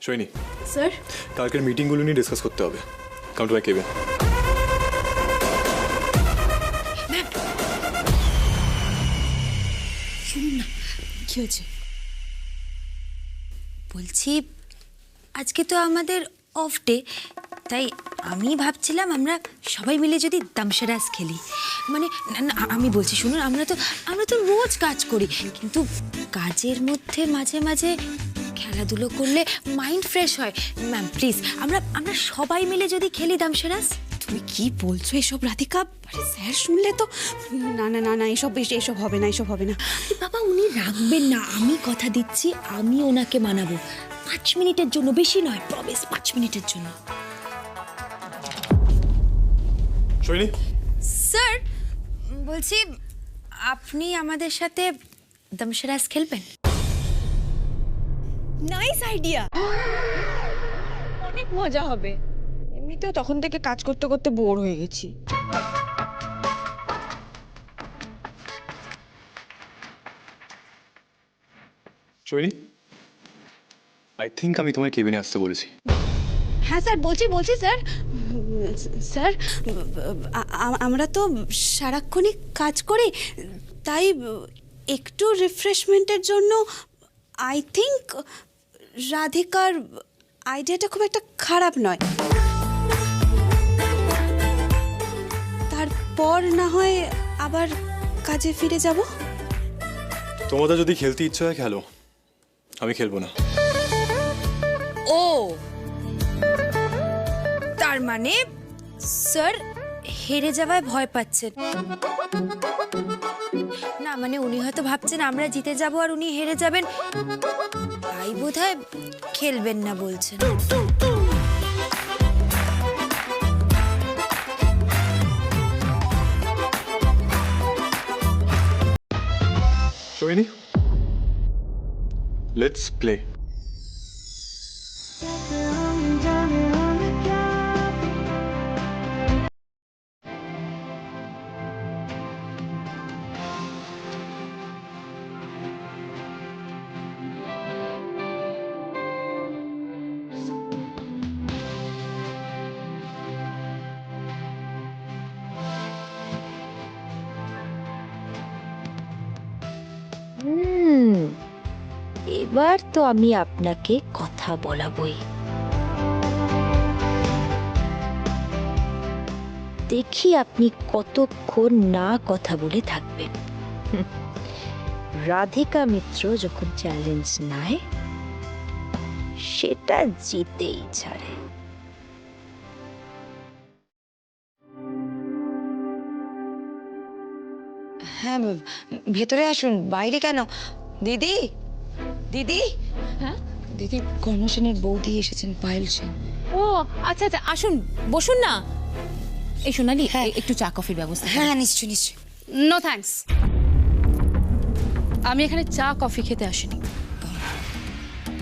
Saini sir কালকের মিটিংগুলো নিয়ে discuss করতে হবে। Come to my cabin. শুনুন না, কি হয়েছে? বলছি আজকে তো আমাদের অফ ডে, তাই আমি ভাবছিলাম আমরা সবাই মিলে যদি দামসারাজ খেলি। মানে না না, আমি বলছি শুনুন, আমরা তো রোজ কাজ করি, কিন্তু কাজের মধ্যে মাঝে মাঝে খেলাধুলো করলে মাইন্ড ফ্রেশ হয়। ম্যাম প্লিজ, আমরা সবাই মিলে যদি খেলি দামসারাজ। তুমি কি বলছো এসব রাধিকা? আরে স্যার শুনলে তো। না না না না, এসব হবে না, এসব হবে না। বাবা উনি রাখবেন না, আমি কথা দিচ্ছি, আমি ওনাকে মানাবো। 5 মিনিটের জন্য, বেশি নয়, প্রমিস 5 মিনিটের জন্য। সৈনী স্যার বলছি আপনি আমাদের সাথে দামসারাজ খেলবেন? নাইস আইডিয়া, অনেক মজা হবে। এমনিতেও তখন থেকে কাজ করতে করতে বোর হয়ে গেছি। সৈনী, আই থিঙ্ক আমি তোমার কেবিনে আসতে বলেছি। হ্যাঁ স্যার, বলছি স্যার। স্যার আমরা তো সারাক্ষণই কাজ করি, তাই একটু রিফ্রেশমেন্টের জন্য আই থিঙ্ক রাধিকার আইডিয়াটা খুব একটা খারাপ নয়। তারপর না হয় আবার কাজে ফিরে যাব। তোমাদের যদি খেলতে ইচ্ছা হয় খেলো, আমি খেলবো না। ও তার মানে স্যার হেরে যাওয়ায় ভয় পাচ্ছেন না? মানে উনি হয়তো ভাবছেন আমরা জিতে যাব আর উনি হেরে যাবেন, তাই বোধহয় খেলবেন না বলছেন। Saini, let's play. এবার তো আমি আপনাকে কথা বলাবই। দেখি আপনি কতক্ষণ না কথা বলে থাকবেন। রাধিকা মিত্র যখন চ্যালেঞ্জ নেয় সেটা জিতেই ছাড়ে। হ্যাঁ ভেতরে আসুন, বাইরে কেন? দিদি, দিদি। হ্যাঁ দিদি, কর্ণ সেনের বৌদি এসেছেন, পায়েল সেন। ও আচ্ছা আচ্ছা, আসুন বসুন না। এই সোনালি, একটু চা কফির ব্যবস্থা। হ্যাঁ নিশ্চয় নিশ্চয়। নো থ্যাঙ্কস, আমি এখানে চা কফি খেতে আসিনি।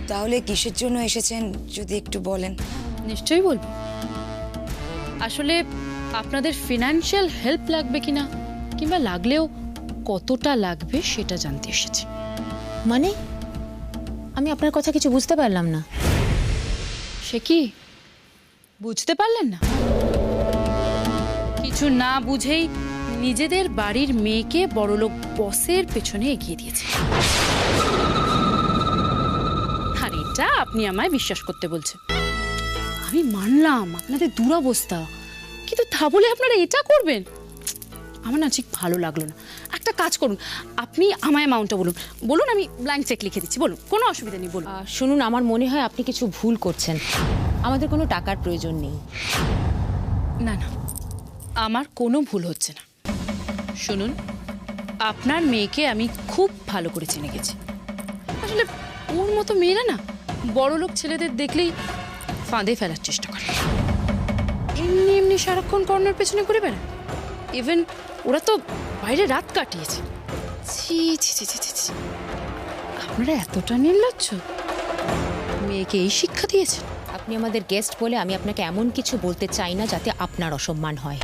তাহলে কিসের জন্য এসেছেন যদি একটু বলেন? নিশ্চয়ই বলবো। আসলে আপনাদের ফিনান্সিয়াল হেল্প লাগবে কিনা, কিংবা লাগলেও কতটা লাগবে সেটা জানতে এসেছি। মানে আমি আপনার কথা কিছু বুঝতে পারলাম না। সে কি বুঝতে পারলেন না? কিছু না বুঝেই নিজেদের বাড়ির মেয়েকে বড়লোক বসের পেছনে এগিয়ে দিয়েছে, আর এটা আপনি আমায় বিশ্বাস করতে বলছেন। আমি মানলাম আপনাদের দুরবস্থা, কিন্তু তা বলে আপনারা এটা করবেন? আমার না ঠিক ভালো লাগলো না। একটা কাজ করুন, আপনি আমায় অ্যামাউন্টটা বলুন, বলুন আমি ব্ল্যাঙ্ক চেক লিখে দিচ্ছি, বলুন, কোনো অসুবিধা নেই, বলুন। শুনুন, আমার মনে হয় আপনি কিছু ভুল করছেন। আমাদের কোনো টাকার প্রয়োজন নেই। না না, আমার কোনো ভুল হচ্ছে না। শুনুন, আপনার মেয়েকে আমি খুব ভালো করে চিনে গেছি। আসলে ওর মতো মেয়েরা না বড়লোক ছেলেদের দেখলেই ফাঁদে ফেলার চেষ্টা করে। এমনি এমনি সারাক্ষণ কর্ণের পেছনে ঘুরে বেড়ায়। ইভেন ওরা তো বাইরে রাত কাটিয়েছে। ছি ছি ছি ছি ছি, আপনারা এতটা নির্লজ্জ? মেয়েকে এই শিক্ষা দিয়েছেন? আপনি আমাদের গেস্ট বলে আমি আপনাকে এমন কিছু বলতে চাই না যাতে আপনার অসম্মান হয়,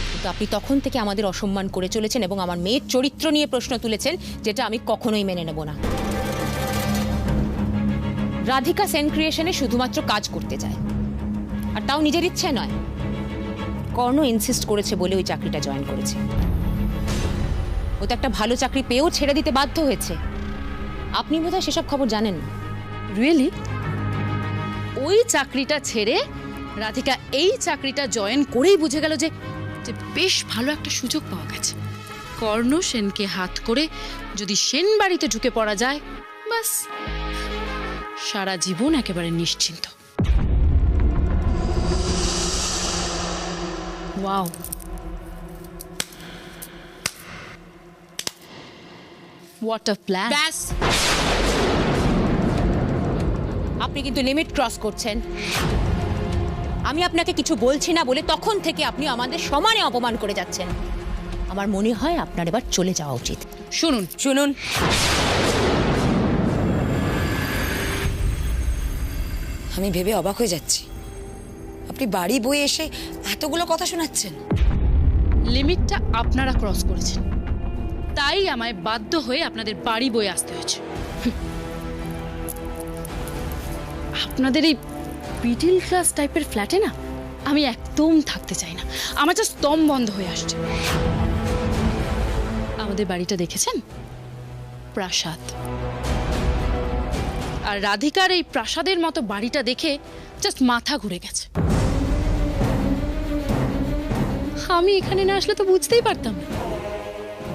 কিন্তু আপনি তখন থেকে আমাদের অসম্মান করে চলেছেন এবং আমার মেয়ের চরিত্র নিয়ে প্রশ্ন তুলেছেন, যেটা আমি কখনোই মেনে নেব না। রাধিকা সেন ক্রিয়েশনে শুধুমাত্র কাজ করতে যায়, আর তাও নিজের ইচ্ছে নয়। কর্ণ ইনসিস্ট করেছে বলে ওই চাকরিটা জয়েন করেছে। ও তো একটা ভালো চাকরি পেয়েও ছেড়ে দিতে বাধ্য হয়েছে। আপনি বোধহয় সেসব খবর জানেন না। রিয়েলি? ওই চাকরিটা ছেড়ে রাধিকা এই চাকরিটা জয়েন করেই বুঝে গেল যে যে বেশ ভালো একটা সুযোগ পাওয়া গেছে। কর্ণ সেনকে হাত করে যদি সেন বাড়িতে ঢুকে পড়া যায়, বাস সারা জীবন একেবারে নিশ্চিন্ত। Wow, what a plan. ব্যাস, আপনি কিন্তু লিমিট ক্রস করছেন। আমি আপনাকে কিছু বলছি না বলে তখন থেকে আপনি আমাদের সমানে অপমান করে যাচ্ছেন। আমার মনে হয় আপনার এবার চলে যাওয়া উচিত। শুনুন, শুনুন, আমি ভেবে অবাক হয়ে যাচ্ছি, আপনি বাড়ি বয়ে এসে এতগুলো কথা শোনাচ্ছেন। লিমিটটা আপনারা ক্রস করেছেন, তাই আমায় বাধ্য হয়ে আপনাদের বাড়ি বয়ে আসতে হয়েছে। আপনাদের এই মিডল ক্লাস টাইপের ফ্ল্যাটে না আমি একদম থাকতে চাই না। আমার জাস্ট দম বন্ধ হয়ে আসছে। আমাদের বাড়িটা দেখেছেন? প্রাসাদ। আর রাধিকার এই প্রাসাদের মতো বাড়িটা দেখে জাস্ট মাথা ঘুরে গেছে। আমি এখানে না আসলে তো বুঝতেই পারতাম না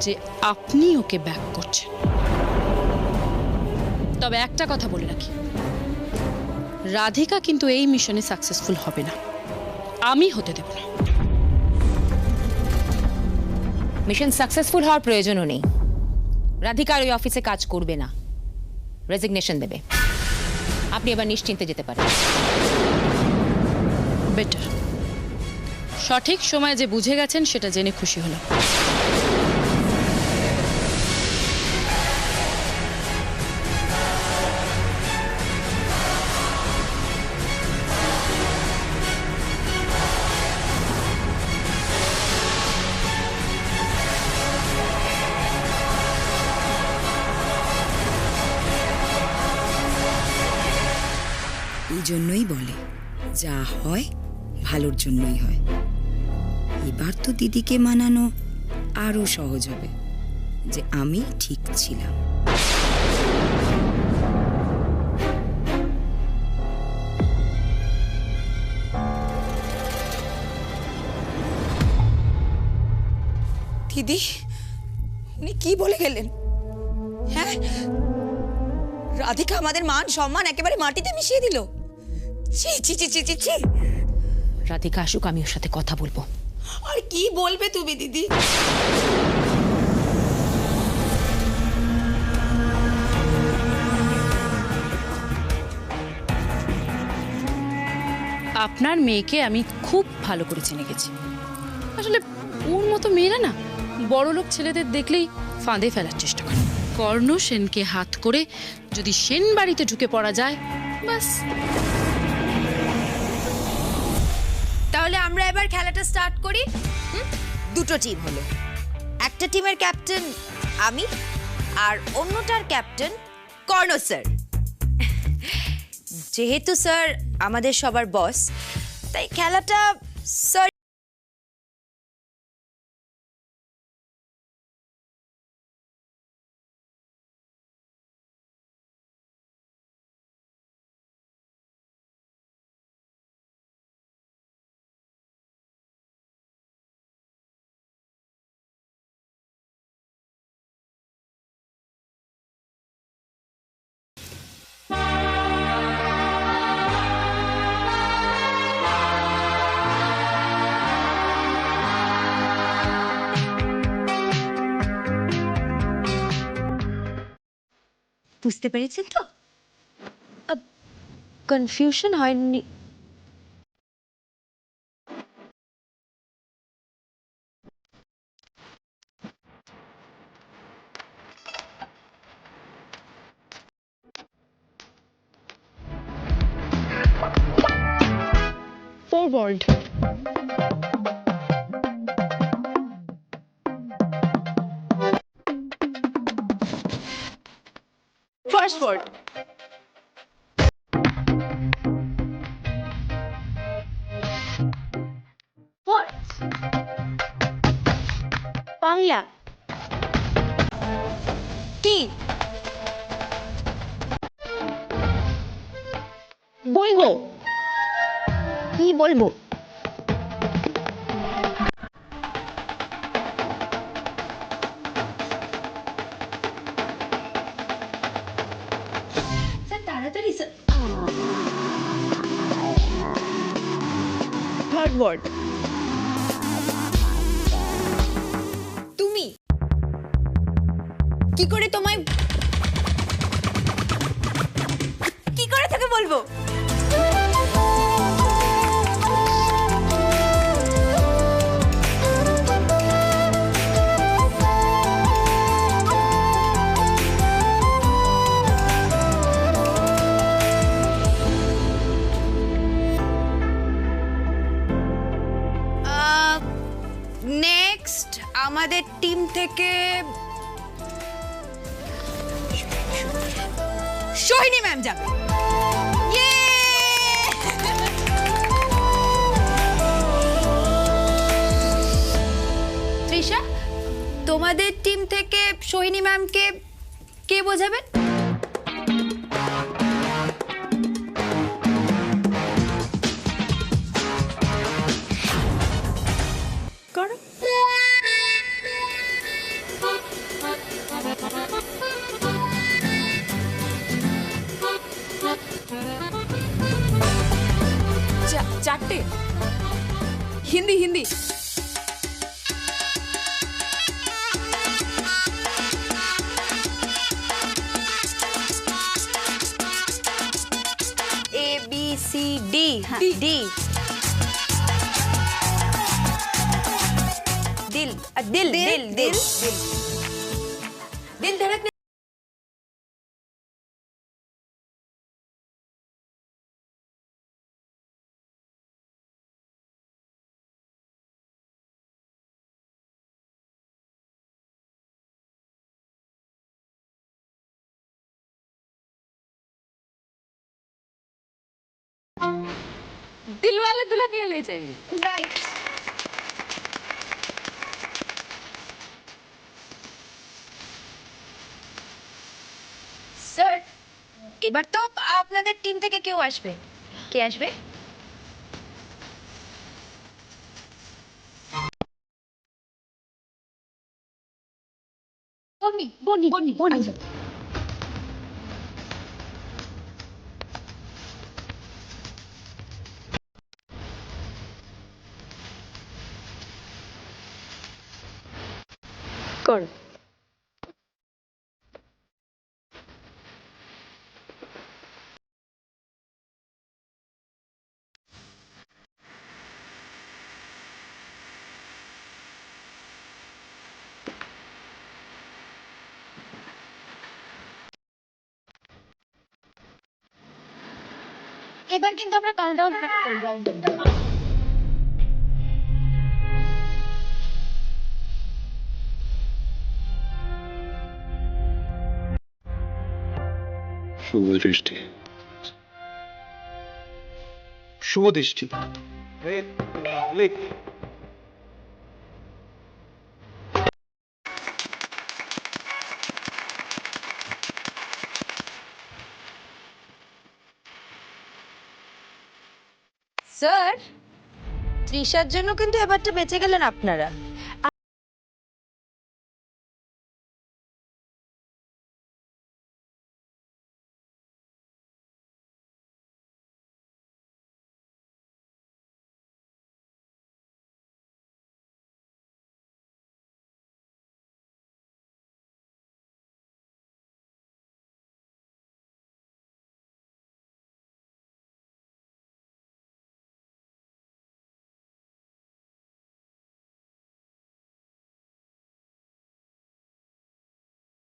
যে আপনি ওকে ব্যাক করছেন। তবে একটা কথা বলে রাখি, রাধিকা কিন্তু এই মিশনে সাকসেসফুল হবে না, আমি হতে দেব না। মিশন সাকসেসফুল হওয়ার প্রয়োজনও নেই। রাধিকার ওই অফিসে কাজ করবে না, রেজিগনেশন দেবে। আপনি এবার নিশ্চিন্তে যেতে পারেন। বেটার। সঠিক সময়ে যে বুঝে গেছেন সেটা জেনে খুশি হলাম। এই জন্যই বলে যা হয় ভালোর জন্যই হয়। এবার তো দিদিকে মানানো আরো সহজ হবে যে আমি ঠিক ছিলাম। দিদি, উনি কি বলে গেলেন? হ্যাঁ, রাধিকা আমাদের মান সম্মান একেবারে মাটিতে মিশিয়ে দিল। ছি ছি ছি ছি ছি ছি। রাধিকা আসুক, আমি ওর সাথে কথা বলবো। আর কি বলবে তুমি দিদি? আপনার মেয়েকে আমি খুব ভালো করে চিনে গেছি। আসলে ওর মতো মেয়েরা না বড়লোক ছেলেদের দেখলেই ফাঁদে ফেলার চেষ্টা করে। কর্ণ সেনকে হাত করে যদি সেন বাড়িতে ঢুকে পড়া যায়, বাস। তাহলে আমরা এবার খেলাটা স্টার্ট করি। দুটো টিম হলো, একটা টিমের ক্যাপ্টেন আমি আর অন্যটার ক্যাপ্টেন কর্ণ স্যার। যেহেতু স্যার আমাদের সবার বস, তাই খেলাটা স্যার বুঝতে পেরেছেন তো? কনফিউশন হয়নি? ফরওয়ার্ড। First word. বাংলা কি বলবো কি বলবো স্যার তাড়াতাড়ি স্যার থার্ড ওয়ার্ড তুমি কি করে তোমায় কি করে তোকে বলবো নেক্সট আমাদের টিম থেকে সোহিনী ম্যাম যাবে তৃষা তোমাদের টিম থেকে সোহিনী ম্যামকে কে বোঝাবেন করো চারটে Hindi Hindi A B C D D दिल दिल दिल दिल दिल धड़कने दिल वाले दुल्हनिया ले जाइए राइट স্যার এবার তো আপনাদের টিম থেকে কেউ আসবে কে আসবে বনি বনি বনি বনি কর এবার কিন্তু আমরা কাউন্টডাউন করব শুভ দৃষ্টি। শুভ দৃষ্টি। স্যার তৃষার জন্য কিন্তু এবারটা বেঁচে গেলেন আপনারা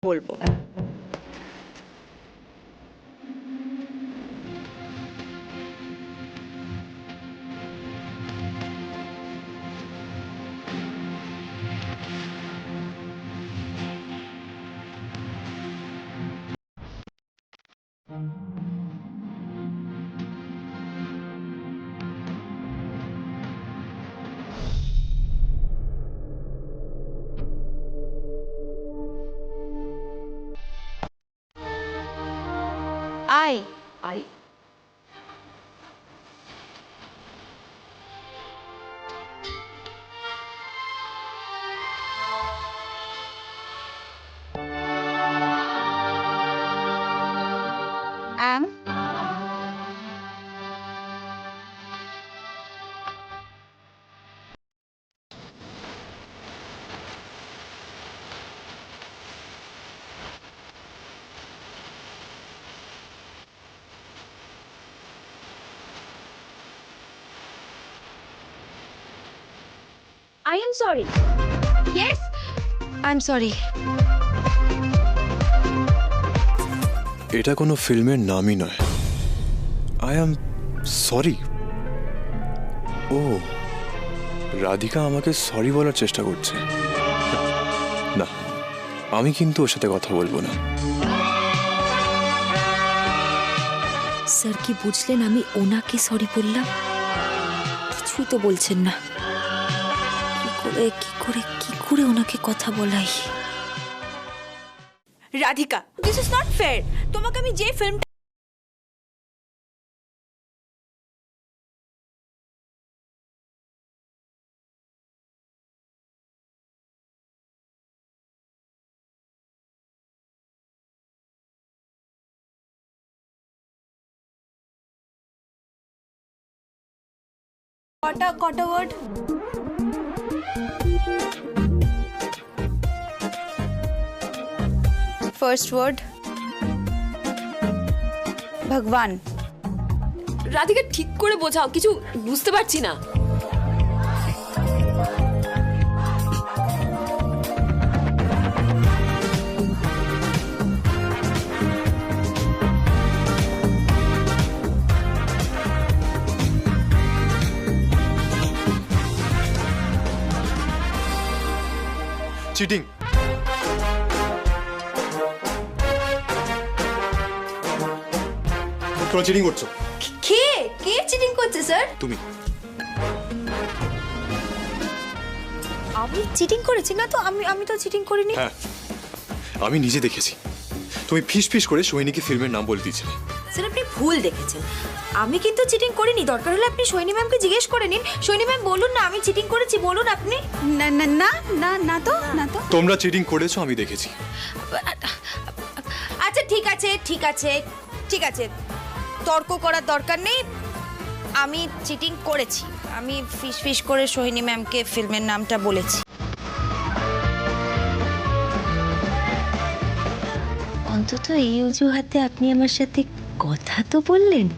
বলবো I I am sorry. Yes, I'm sorry. এটা কোনো ফিল্মের নামই নয়। I am sorry. ও, রাধিকা আমাকে সরি বলার চেষ্টা করছে। না, আমি কিন্তু ওর সাথে কথা বলবো না। স্যার কি বুঝলেন আমি ওনাকে সরি বললাম? কিছুই তো বলছেন না। কি করে ওনাকে কথা বলাই? Radhika, this is not fair. তোমাকে আমি যে ফিল্ম কটা ওয়ার্ড ফার্স্ট ওয়ার্ড ভগবান। রাধিকা ঠিক করে বোঝাও, কিছু বুঝতে পারছি না। চিটিং। তোমরা চিটিং করছো। কে চিটিং করছে স্যার? তুমি। আমি চিটিং করেছি না তো? আমি তো চিটিং করিনি। হ্যাঁ, আমি নিজে দেখেছি। তুমি ফিস ফিস করে সোহিনীকে ফিল্মের নাম বলে দিয়েছিলে। স্যার আপনি ভুল দেখেছেন। আমি কিন্তু চিটিং করিনি। দরকার হলে আপনি সোহিনী ম্যামকে জিজ্ঞেস করে নিন। সোহিনী ম্যাম বলুন না আমি চিটিং করেছি, বলুন আপনি। না না না না না তো, না তো। তোমরা চিটিং করেছো, আমি দেখেছি। আচ্ছা ঠিক আছে ঠিক আছে ঠিক আছে, তর্ক করার দরকার নেই। আমি চিটিং করেছি। আমি ফিস ফিস করে সোহিনী ম্যামকে ফিল্মের নামটা বলেছি। অন্তত এই অজুহাতে আপনি আমার সাথে কথা তো বললেন।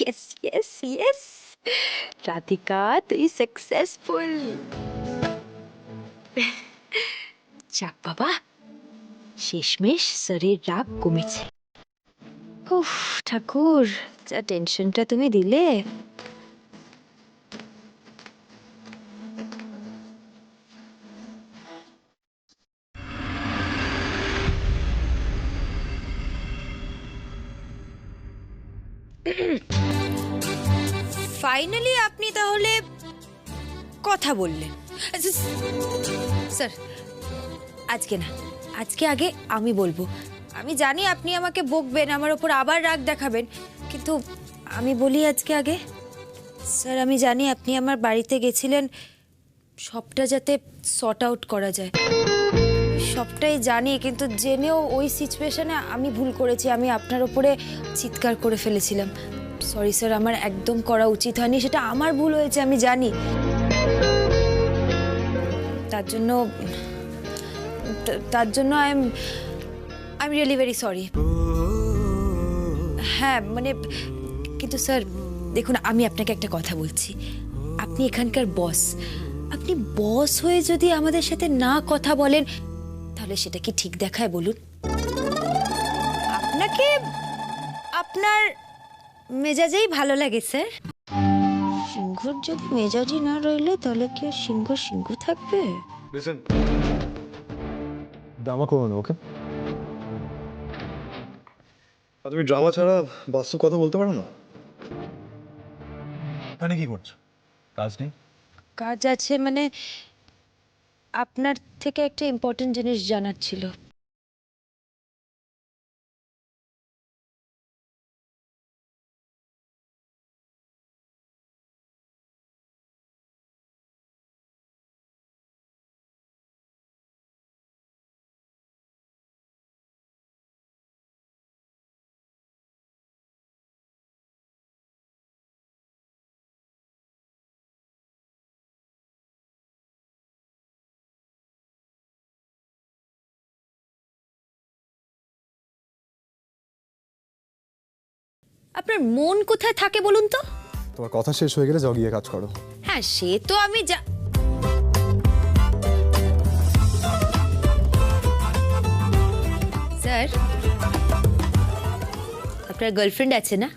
Yes, yes, yes. Radhika, তুই সাকসেসফুল। যাক বাবা, শেষমেশ স্যারের রাগ কমেছে। উফ ঠাকুর, যা টেনশনটা তুমি দিলে। ফাইনালি আপনি তাহলে কথা বললেন। স্যার আজকে না, আজকে আগে আমি বলবো। আমি জানি আপনি আমাকে বকবেন, আমার ওপর আবার রাগ দেখাবেন, কিন্তু আমি বলি আজকে আগে। স্যার আমি জানি আপনি আমার বাড়িতে গেছিলেন সবটা যাতে সর্ট আউট করা যায়, সবটাই জানি, কিন্তু জেনেও ওই সিচুয়েশনে আমি ভুল করেছি, আমি আপনার ওপরে চিৎকার করে ফেলেছিলাম। সরি স্যার, আমার একদম করা উচিত হয়নি, সেটা আমার ভুল হয়েছে আমি জানি। তার জন্য I am really very sorry. হ্যাঁ মানে, কিন্তু স্যার দেখুন, আমি আপনাকে একটা কথা বলছি, আপনি এখানকার বস, আপনি বস হয়ে যদি আমাদের সাথে না কথা বলেন তাহলে সেটা কি ঠিক দেখায় বলুন? আপনাকে আপনার মেজাজেই ভালো লাগে স্যার। সিংহর যদি মেজাজই না রইলে তাহলে কি আর সিংহ সিংহ থাকবে? লিসেন, ড্রামা করো না, ওকে? তুমি ড্রামা ছাড়া বাস্তব কথা বলতে পারো না? মানে কি করছো? কাজ নেই? কাজ আছে মানে, আপনার থেকে একটা ইম্পর্টেন্ট জিনিস জানার ছিল। আপনার মন কোথায় থাকে বলুন তো? তোমার কথা শেষ হয়ে গেলে যাও গিয়ে কাজ করো। হ্যাঁ সে তো আমি স্যার, আপনার গার্লফ্রেন্ড আছে না?